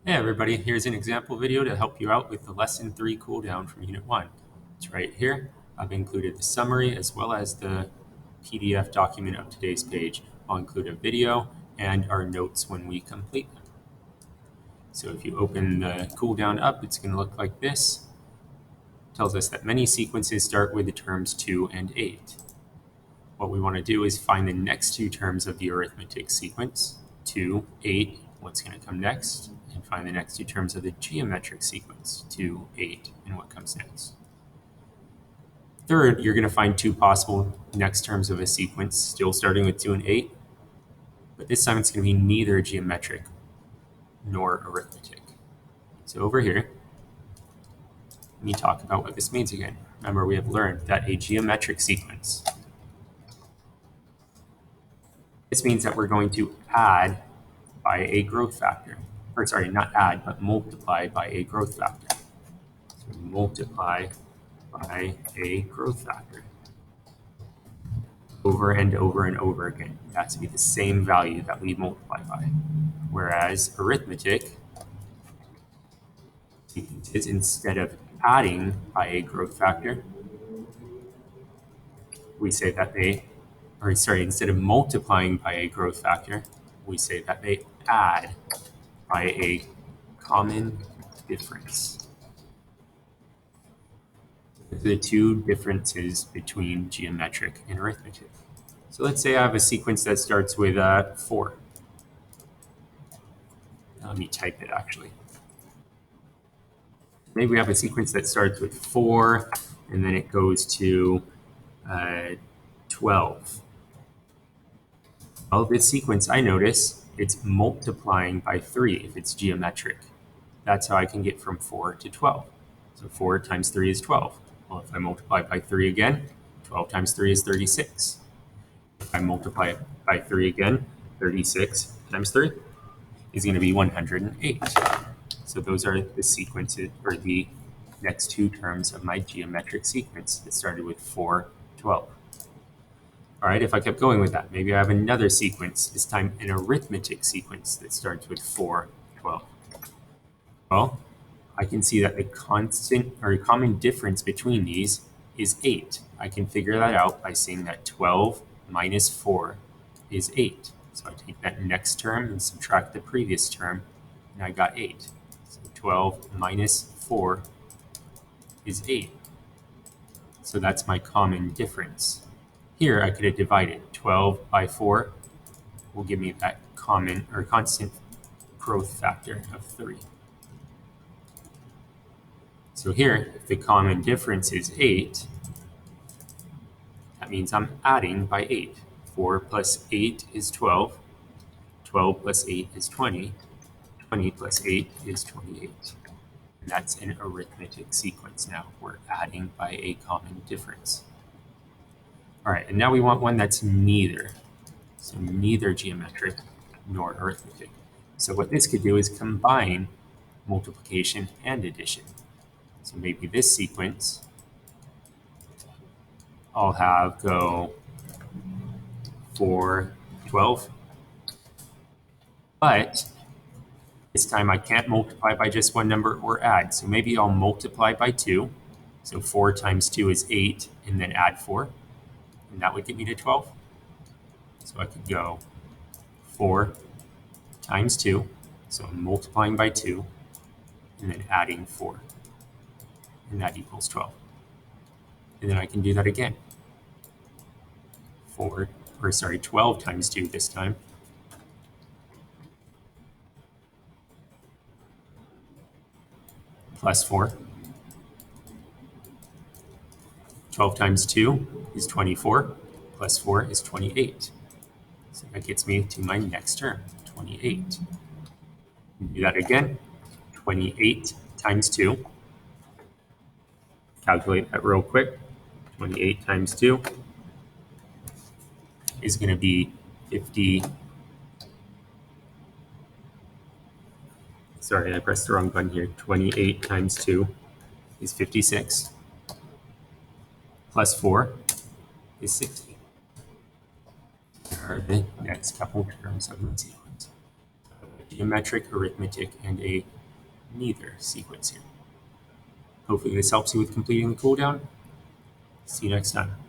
Hey everybody, here's an example video to help you out with the Lesson 3 cooldown from Unit 1. It's right here. I've included the summary as well as the PDF document of today's page. I'll include a video and our notes when we complete them. So if you open the cooldown up, it's going to look like this. It tells us that many sequences start with the terms 2 and 8. What we want to do is find the next two terms of the arithmetic sequence, 2, 8, what's going to come next, and find the next two terms of the geometric sequence, 2, 8, and what comes next. Third, you're going to find two possible next terms of a sequence, still starting with 2 and 8, but this time it's going to be neither geometric nor arithmetic. So over here, let me talk about what this means again. Remember, we have learned that a geometric sequence, this means that we're going to add by a growth factor. Or sorry, not add, but multiply by a growth factor. So multiply by a growth factor. Over and over and over again. It has to be the same value that we multiply by. Whereas arithmetic sequences, instead of adding by a growth factor, we say that instead of multiplying by a growth factor, we say that they add by a common difference. The two differences between geometric and arithmetic. So let's say I have a sequence that starts with 4. Let me type it actually. Maybe we have a sequence that starts with 4 and then it goes to 12. Well, this sequence, I notice, it's multiplying by 3 if it's geometric. That's how I can get from 4 to 12. So 4 times 3 is 12. Well, if I multiply by 3 again, 12 times 3 is 36. If I multiply it by 3 again, 36 times 3 is going to be 108. So those are the sequences, or the next two terms of my geometric sequence that started with 4, 12. All right, if I kept going with that, maybe I have another sequence, this time an arithmetic sequence that starts with 4, 12. Well, I can see that the constant or common difference between these is 8. I can figure that out by seeing that 12 minus 4 is 8. So I take that next term and subtract the previous term, and I got 8. So 12 minus 4 is 8. So that's my common difference. Here, I could have divided 12 by 4 will give me that common or constant growth factor of 3. So here, if the common difference is 8, that means I'm adding by 8. 4 plus 8 is 12. 12 plus 8 is 20. 20 plus 8 is 28. And that's an arithmetic sequence now. We're adding by a common difference. All right, and now we want one that's neither. So neither geometric nor arithmetic. So what this could do is combine multiplication and addition. So maybe this sequence, I'll have go 4, 12. But this time I can't multiply by just one number or add. So maybe I'll multiply by 2. So 4 times 2 is 8, and then add 4. And that would get me to 12. So I could go 4 times 2. So I'm multiplying by 2, and then adding 4. And that equals 12. And then I can do that again. 12 times 2 this time. Plus 4. 12 times 2 is 24. Plus 4 is 28. So that gets me to my next term, 28. Do that again. 28 times 2. Calculate that real quick. 28 times 2 is going to be 50. Sorry, I pressed the wrong button here. 28 times 2 is 56. Plus 4 is 60. There are the next couple terms of the sequence. geometric, arithmetic, and a neither sequence here. Hopefully this helps you with completing the cooldown. See you next time.